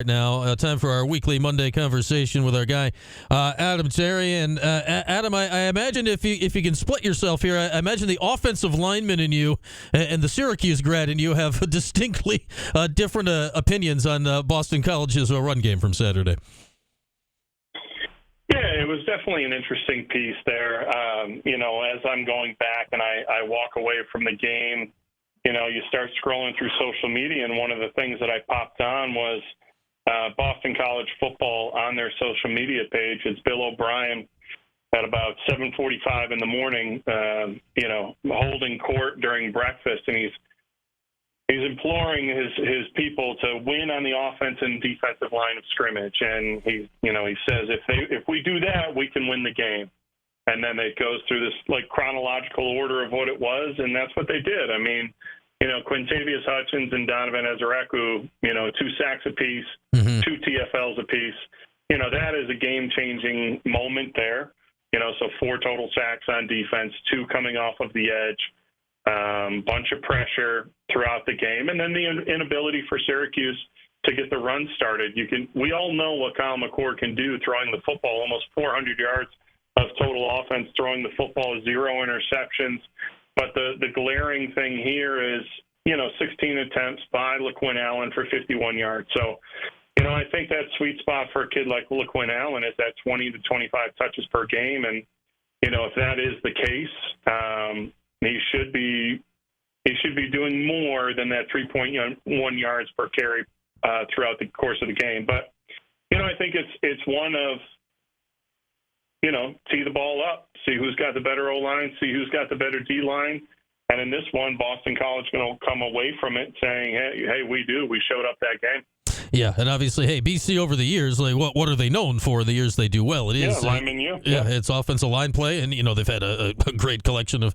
now. Time for our weekly Monday conversation with our guy, Adam Terry. And Adam, I imagine if you can split yourself here, I imagine the offensive lineman in you and the Syracuse grad in you have distinctly different opinions on Boston College's run game from Saturday. Yeah, it was definitely an interesting piece there. As I'm going back and I walk away from the game, you start scrolling through social media, and one of the things that I popped on was Boston College football on their social media page. It's Bill O'Brien at about 7:45 in the morning, holding court during breakfast, and he's imploring his people to win on the offense and defensive line of scrimmage. And he says if we do that, we can win the game. And then it goes through this chronological order of what it was, and that's what they did. I mean, Quintavious Hutchins and Donovan Ezereku, 2 sacks apiece, 2 TFLs apiece. That is a game-changing moment there. So 4 total sacks on defense, 2 coming off of the edge, bunch of pressure throughout the game, and then the inability for Syracuse to get the run started. We all know what Kyle McCord can do throwing the football, almost 400 yards of total offense, throwing the football, 0 interceptions. But the glaring thing here is, 16 attempts by LaQuinn Allen for 51 yards. So, I think that sweet spot for a kid like LaQuinn Allen is that 20 to 25 touches per game. And, if that is the case, he should be doing more than that 3.1 yards per carry throughout the course of the game. But, I think it's one of, tee the ball up, see who's got the better O-line, see who's got the better D-line. And in this one, Boston College going to come away from it saying, hey, we showed up that game. Yeah, and obviously, hey, BC over the years, what are they known for the years they do well? It is lineman U. Yeah, it's offensive line play, and, they've had a great collection of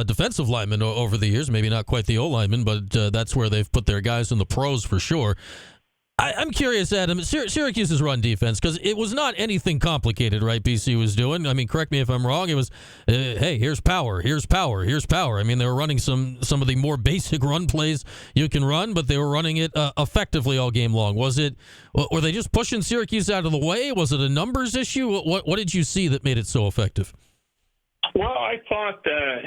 defensive linemen over the years, maybe not quite the O-linemen, but that's where they've put their guys in the pros for sure. I'm curious, Adam, Syracuse's run defense, because it was not anything complicated, right, BC was doing. I mean, correct me if I'm wrong. It was, hey, here's power, here's power, here's power. I mean, they were running some of the more basic run plays you can run, but they were running it effectively all game long. Were they just pushing Syracuse out of the way? Was it a numbers issue? What did you see that made it so effective? Well, I thought that,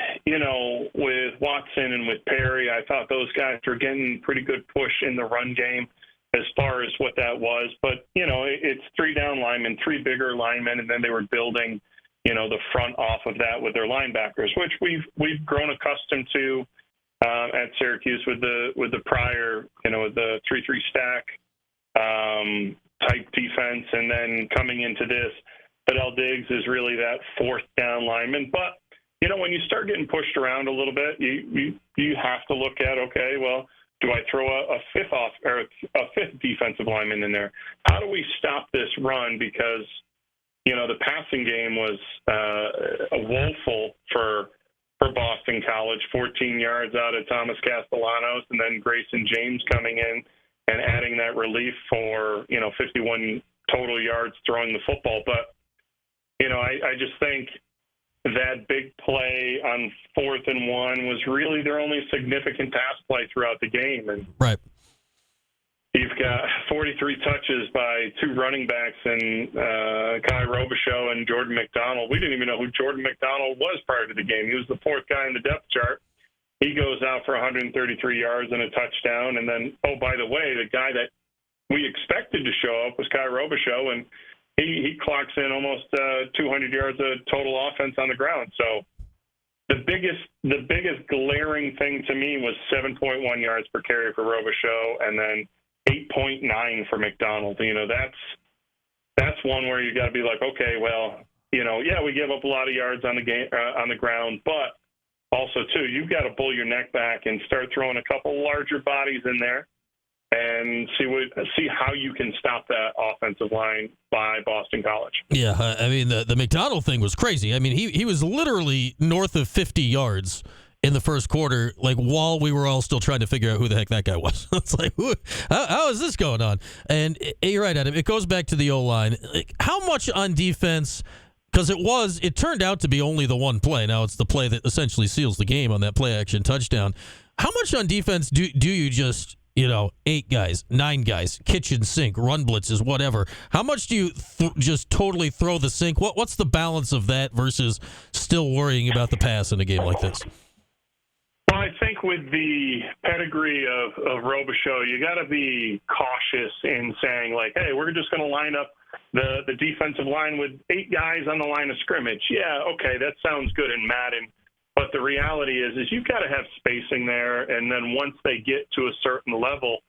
with Watson and with Perry, I thought those guys were getting pretty good push in the run game as far as what that was. But, it's 3 down linemen, 3 bigger linemen, and then they were building, the front off of that with their linebackers, which we've grown accustomed to at Syracuse with the prior, the 3-3 stack type defense. And then coming into this, Fidel Diggs is really that 4th down lineman. But, when you start getting pushed around a little bit, you have to look at, okay, well, do I throw a 5th defensive lineman in there? How do we stop this run? Because, the passing game was woeful for Boston College. 14 yards out of Thomas Castellanos, and then Grayson James coming in and adding that relief for, 51 total yards throwing the football. But, I just think that big play on 4th and 1 was really their only significant pass play throughout the game. And right. You've got 43 touches by 2 running backs in Kai Robichaux and Jordan McDonald. We didn't even know who Jordan McDonald was prior to the game. He was the 4th guy in the depth chart. He goes out for 133 yards and a touchdown. And then, oh, by the way, the guy that we expected to show up was Kai Robichaux, and he clocks in almost 200 yards of total offense on the ground. So the biggest glaring thing to me was 7.1 yards per carry for Robichaux, and then 8.9 for McDonald. That's one where you got to be like, okay, well, we give up a lot of yards on the ground, but also too, you've got to pull your neck back and start throwing a couple larger bodies in there and see how you can stop that offensive line by Boston College. Yeah, I mean, the McDonald thing was crazy. I mean, he was literally north of 50 yards in the first quarter, while we were all still trying to figure out who the heck that guy was. It's like, how is this going on? And you're right, Adam, it goes back to the O-line. How much on defense, because it turned out to be only the one play. Now it's the play that essentially seals the game on that play-action touchdown. How much on defense do you just 8 guys, 9 guys, kitchen sink, run blitzes, whatever. How much do you just totally throw the sink? What's the balance of that versus still worrying about the pass in a game like this? Well, I think with the pedigree of Robichaux, you got to be cautious in saying, like, hey, we're just going to line up the defensive line with 8 guys on the line of scrimmage. Yeah, okay, that sounds good in Madden. But the reality is you've got to have spacing there, and then once they get to a certain level,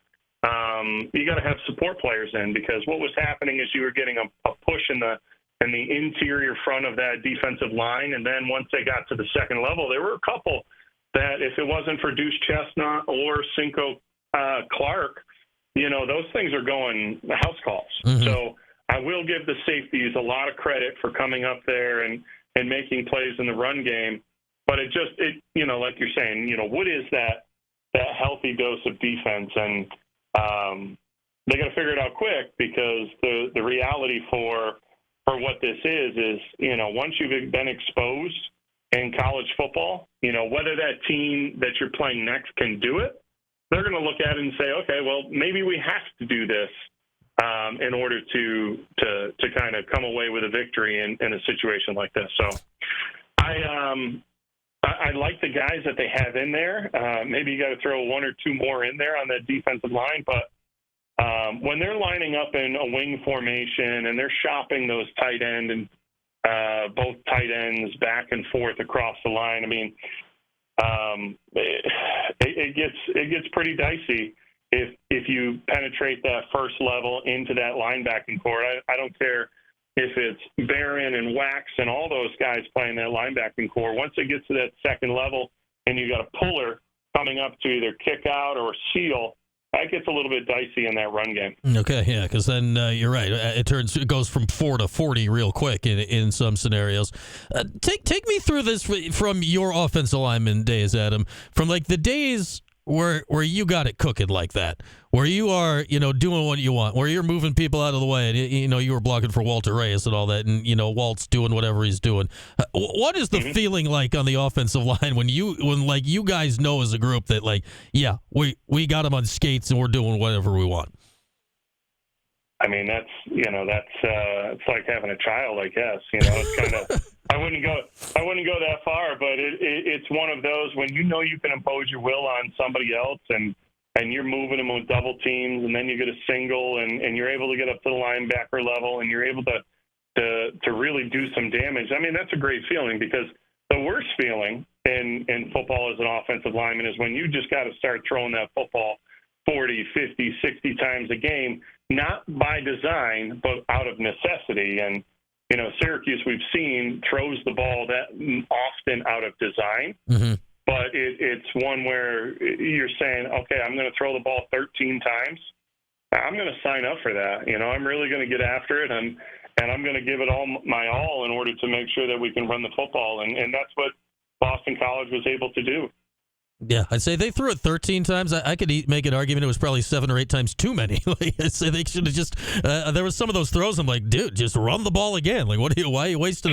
you got to have support players in, because what was happening is you were getting a push in the interior front of that defensive line, and then once they got to the second level, there were a couple that if it wasn't for Deuce Chestnut or Cinco Clark, those things are going house calls. Mm-hmm. So I will give the safeties a lot of credit for coming up there and making plays in the run game. But it like you're saying, what is that healthy dose of defense? And they got to figure it out quick, because the reality for what this is once you've been exposed in college football, whether that team that you're playing next can do it, they're going to look at it and say, okay, well, maybe we have to do this in order to kind of come away with a victory in a situation like this. So I like the guys that they have in there. Maybe you got to throw 1 or 2 more in there on the defensive line. But when they're lining up in a wing formation and they're shopping those tight end and both tight ends back and forth across the line, I mean, it gets pretty dicey if you penetrate that first level into that linebacking core. I don't care if it's Barron and Wax and all those guys playing that linebacking core. Once it gets to that second level and you got a puller coming up to either kick out or seal, that gets a little bit dicey in that run game. Okay, yeah, because then you're right. It goes from 4 to 40 real quick in some scenarios. Take me through this from your offensive lineman days, Adam. From like the days where you got it cooking like that, where you are, doing what you want, where you're moving people out of the way, and, you were blocking for Walter Reyes and all that, and, Walt's doing whatever he's doing. What is the feeling like on the offensive line when you guys know as a group that, like, yeah, we got him on skates and we're doing whatever we want? I mean, that's it's like having a child, I guess. It's kind of I wouldn't go that far, but it's one of those when you can impose your will on somebody else, and you're moving them with double teams, and then you get a single, and you're able to get up to the linebacker level, and you're able to really do some damage. I mean, that's a great feeling, because the worst feeling in football as an offensive lineman is when you just got to start throwing that football 40, 50, 60 times a game, not by design, but out of necessity. And, Syracuse, we've seen, throws the ball that often out of design. Mm-hmm. But it's one where you're saying, okay, I'm going to throw the ball 13 times. I'm going to sign up for that. I'm really going to get after it, and I'm going to give it all my all in order to make sure that we can run the football. And that's what Boston College was able to do. Yeah, I'd say they threw it 13 times. I could make an argument it was probably 7 or 8 times too many. I'd say they should have just. There was some of those throws. I'm like, dude, just run the ball again. Like, why are you wasting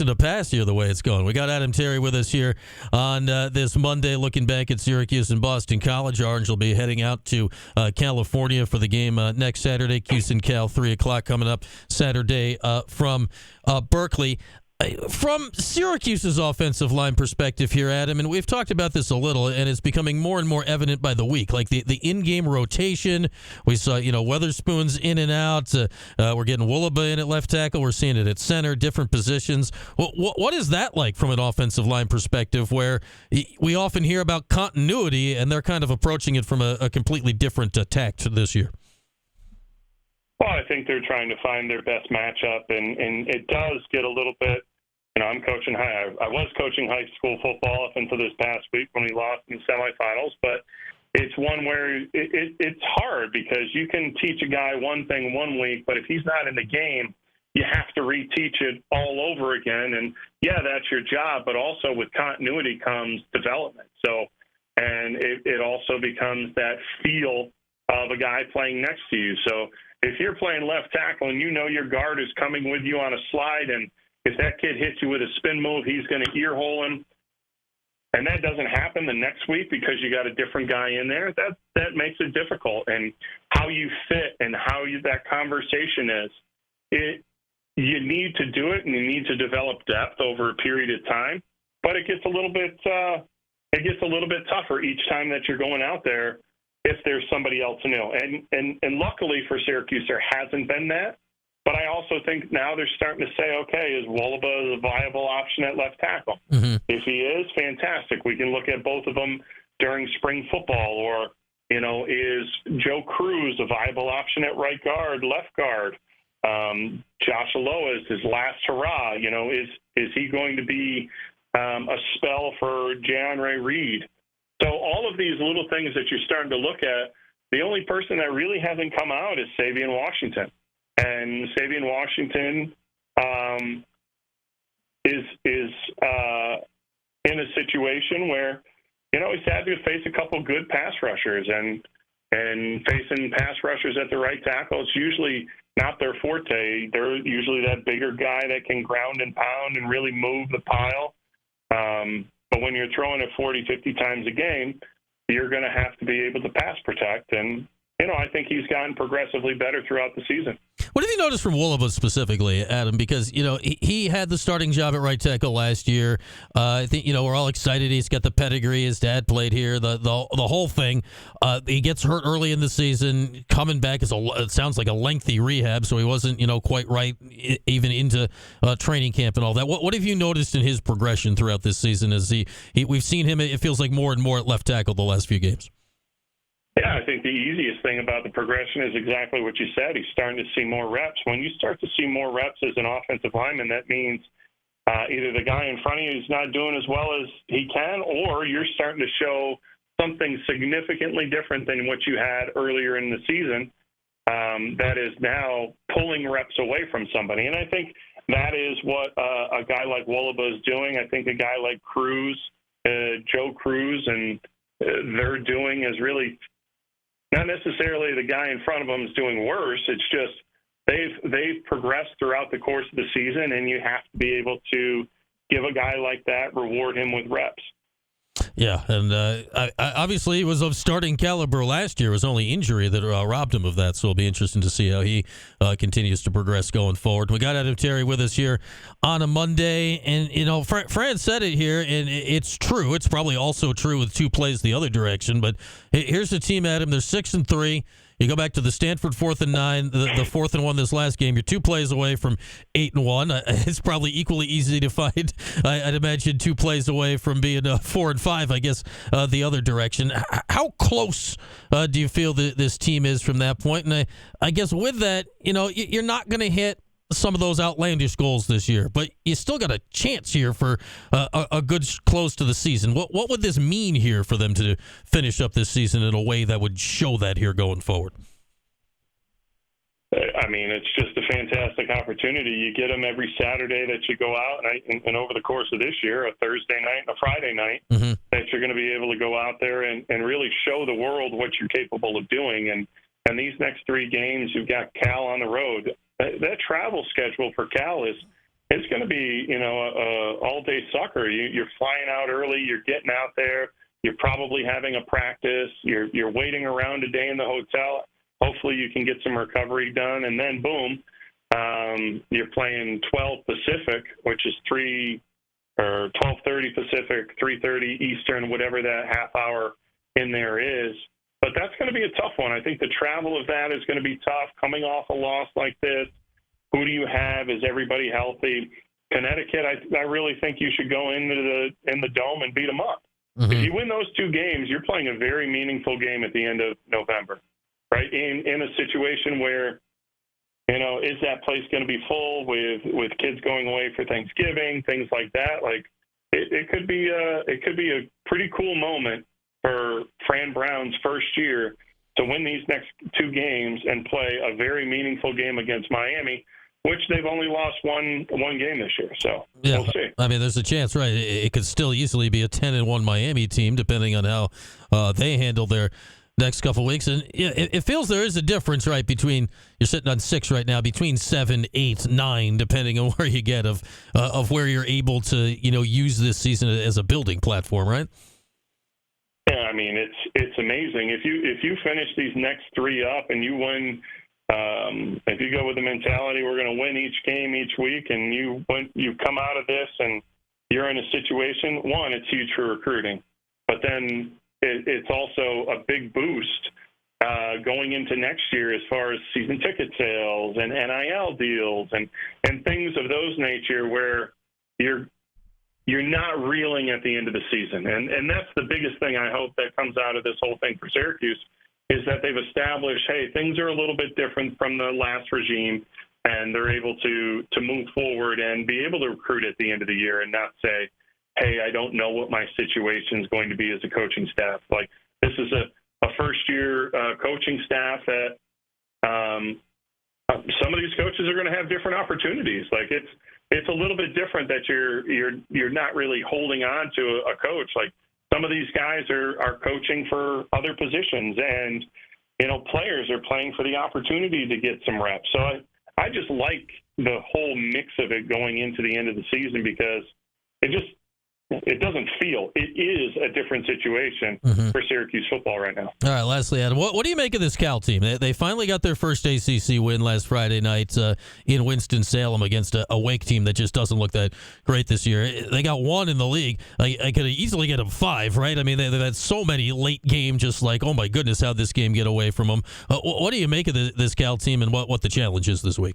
a pass here the way it's going? We got Adam Terry with us here on this Monday, looking back at Syracuse and Boston College. Orange will be heading out to California for the game next Saturday. Cuse and Cal, 3:00 coming up Saturday from Berkeley. From Syracuse's offensive line perspective here, Adam, and we've talked about this a little, and it's becoming more and more evident by the week. Like the in-game rotation, we saw, Weatherspoon's in and out. We're getting Woolaba in at left tackle. We're seeing it at center, different positions. What is that like from an offensive line perspective, where we often hear about continuity, and they're kind of approaching it from a completely different tact this year? Well, I think they're trying to find their best matchup, and it does get a little bit. I'm coaching I was coaching high school football up until this past week when we lost in the semifinals, but it's one where it's hard, because you can teach a guy one thing one week, but if he's not in the game, you have to reteach it all over again. And yeah, that's your job, but also with continuity comes development. So, and it also becomes that feel of a guy playing next to you. So if you're playing left tackle and your guard is coming with you on a slide, and if that kid hits you with a spin move, he's going to ear hole him. and that doesn't happen the next week because you got a different guy in there, that makes it difficult. And how you fit and that conversation is, you need to do it, and you need to develop depth over a period of time. But it gets a little bit tougher each time that you're going out there if there's somebody else new. And luckily for Syracuse, there hasn't been that. But I also think now they're starting to say, okay, is Wolaba a viable option at left tackle? Mm-hmm. If he is, fantastic. We can look at both of them during spring football. Or, is Joe Cruz a viable option at right guard, left guard? Josh Aloa is his last hurrah. Is he going to be a spell for Ja'Ray Reed? So all of these little things that you're starting to look at, the only person that really hasn't come out is Savion Washington. And Savion Washington is in a situation where, he's had to face a couple good pass rushers, and facing pass rushers at the right tackle, it's usually not their forte. They're usually that bigger guy that can ground and pound and really move the pile. But when you're throwing it 40, 50 times a game, you're going to have to be able to pass protect. And, I think he's gotten progressively better throughout the season. What have you noticed from Wolaba specifically, Adam? Because, he had the starting job at right tackle last year. I think, we're all excited. He's got the pedigree. His dad played here, the whole thing. He gets hurt early in the season. Coming back it sounds like a lengthy rehab, so he wasn't, quite right even into training camp and all that. What have you noticed in his progression throughout this season? As we've seen him, it feels like more and more at left tackle the last few games. Yeah, I think the easiest thing about the progression is exactly what you said. He's starting to see more reps. When you start to see more reps as an offensive lineman, that means either the guy in front of you is not doing as well as he can, or you're starting to show something significantly different than what you had earlier in the season that is now pulling reps away from somebody. And I think that is what a guy like Wolaba is doing. I think a guy like Cruz, Joe Cruz, and they're doing is really not necessarily the guy in front of them is doing worse. It's just they've progressed throughout the course of the season, and you have to be able to give a guy like that, reward him with reps. Yeah, and I obviously he was of starting caliber last year. It was only injury that robbed him of that, so it'll be interesting to see how he continues to progress going forward. We got Adam Terry with us here on a Monday, and Fran said it here, and it's true. It's probably also true with two plays the other direction, but here's the team, Adam. They're 6-3. You go back to the Stanford 4th and 9, the 4th and 1 this last game. You're 2 plays away from 8 and 1. It's probably equally easy to find. I'd imagine 2 plays away from being 4 and 5. I guess the other direction. How close do you feel that this team is from that point? And I guess with that, you're not going to hit some of those outlandish goals this year, but you still got a chance here for a good close to the season. What would this mean here for them to finish up this season in a way that would show that here going forward? I mean, it's just a fantastic opportunity. You get them every Saturday that you go out, and over the course of this year, a Thursday night and a Friday night, that you're going to be able to go out there and really show the world what you're capable of doing. And these next 3 games, you've got Cal on the road. That travel schedule for Cal it's going to be, all-day sucker. You're flying out early. You're getting out there. You're probably having a practice. You're waiting around a day in the hotel. Hopefully you can get some recovery done, and then boom, you're playing 12 Pacific, which is 12:30 Pacific, 3:30 Eastern, whatever that half hour in there is. But that's going to be a tough one. I think the travel of that is going to be tough. Coming off a loss like this, who do you have? Is everybody healthy? Connecticut, I really think you should go in the Dome and beat them up. Mm-hmm. If you win those 2 games, you're playing a very meaningful game at the end of November, right? In a situation where, is that place going to be full with kids going away for Thanksgiving, things like that? Like it could be a pretty cool moment for Fran Brown's first year to win these next 2 games and play a very meaningful game against Miami, which they've only lost one game this year. So yeah, we'll see. I mean, there's a chance, right? It could still easily be a 10-1 Miami team, depending on how they handle their next couple of weeks. And it feels there is a difference, right, between you're sitting on 6 right now, between 7, 8, 9, depending on where you get of where you're able to use this season as a building platform, right? Yeah, I mean it's amazing if you finish these next 3 up and you win. If you go with the mentality we're going to win each game each week, and you come out of this and you're in a situation, one, it's huge for recruiting, but then it's also a big boost going into next year as far as season ticket sales and NIL deals and things of those nature where you're not reeling at the end of the season. And that's the biggest thing I hope that comes out of this whole thing for Syracuse is that they've established, hey, things are a little bit different from the last regime, and they're able to move forward and be able to recruit at the end of the year and not say, hey, I don't know what my situation is going to be as a coaching staff. Like, this is a first-year coaching staff that some of these coaches are going to have different opportunities. Like, it's a little bit different that you're not really holding on to a coach. Like, some of these guys are coaching for other positions, and players are playing for the opportunity to get some reps. So I just like the whole mix of it going into the end of the season because it doesn't feel. It is a different situation for Syracuse football right now. All right, lastly, Adam, what do you make of this Cal team? They finally got their first ACC win last Friday night in Winston-Salem against a Wake team that just doesn't look that great this year. They got 1 in the league. I could easily get them 5, right? I mean, they've had so many late game, just like, oh my goodness, how'd this game get away from them? What do you make of this Cal team and what the challenge is this week?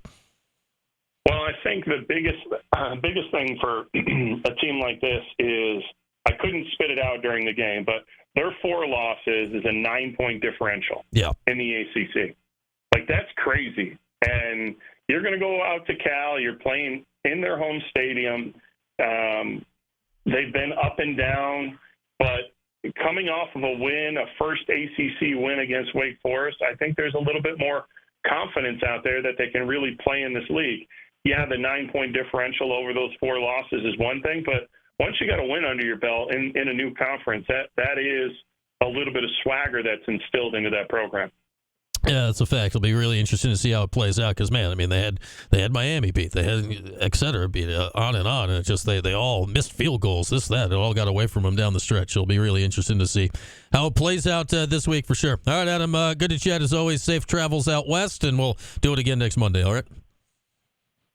Well, I think the biggest thing for a team like this is I couldn't spit it out during the game, but their 4 losses is a 9-point differential in the ACC. Like, that's crazy. And you're going to go out to Cal. You're playing in their home stadium. They've been up and down, but coming off of a win, a first ACC win against Wake Forest, I think there's a little bit more confidence out there that they can really play in this league. Yeah, the 9-point differential over those 4 losses is one thing, but once you got a win under your belt in a new conference, that is a little bit of swagger that's instilled into that program. Yeah, that's a fact. It'll be really interesting to see how it plays out because, man, I mean, they had Miami beat, they had et cetera beat, on, and it's just they all missed field goals, this, that. It all got away from them down the stretch. It'll be really interesting to see how it plays out this week for sure. All right, Adam, good to chat as always. Safe travels out west, and we'll do it again next Monday, all right?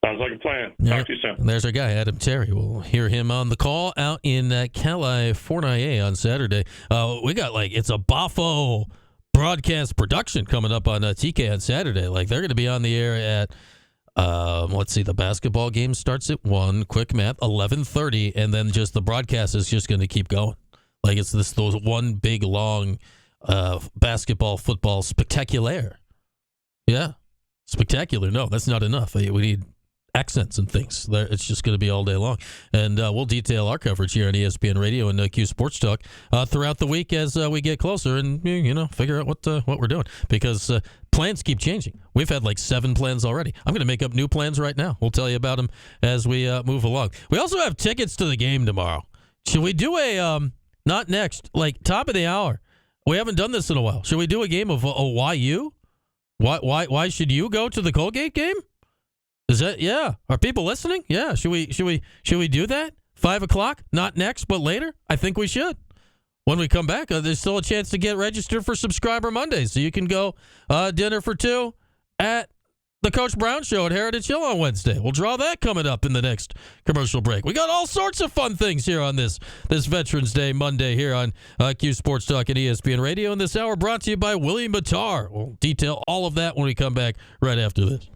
Sounds like a plan. Talk to you soon. There's our guy, Adam Terry. We'll hear him on the call out in California on Saturday. We got, it's a Boffo broadcast production coming up on TK on Saturday. Like, they're going to be on the air at, let's see, the basketball game starts at 1, quick math, 11:30, and then just the broadcast is just going to keep going. Like, it's those one big, long basketball, football spectacular. Yeah, spectacular. No, that's not enough. We need accents and things. It's just going to be all day long. And we'll detail our coverage here on ESPN Radio and Q Sports Talk throughout the week as we get closer and, figure out what we're doing. Because plans keep changing. We've had 7 plans already. I'm going to make up new plans right now. We'll tell you about them as we move along. We also have tickets to the game tomorrow. Should we do not next, top of the hour? We haven't done this in a while. Should we do a game of why you? Why should you go to the Colgate game? Is that, yeah? Are people listening? Yeah. Should we do that? 5 o'clock? Not next, but later? I think we should. When we come back, there's still a chance to get registered for Subscriber Mondays, so you can go dinner for 2 at the Coach Brown Show at Heritage Hill on Wednesday. We'll draw that coming up in the next commercial break. We got all sorts of fun things here on this Veterans Day Monday here on Q Sports Talk and ESPN Radio. And this hour brought to you by William Matar. We'll detail all of that when we come back right after this.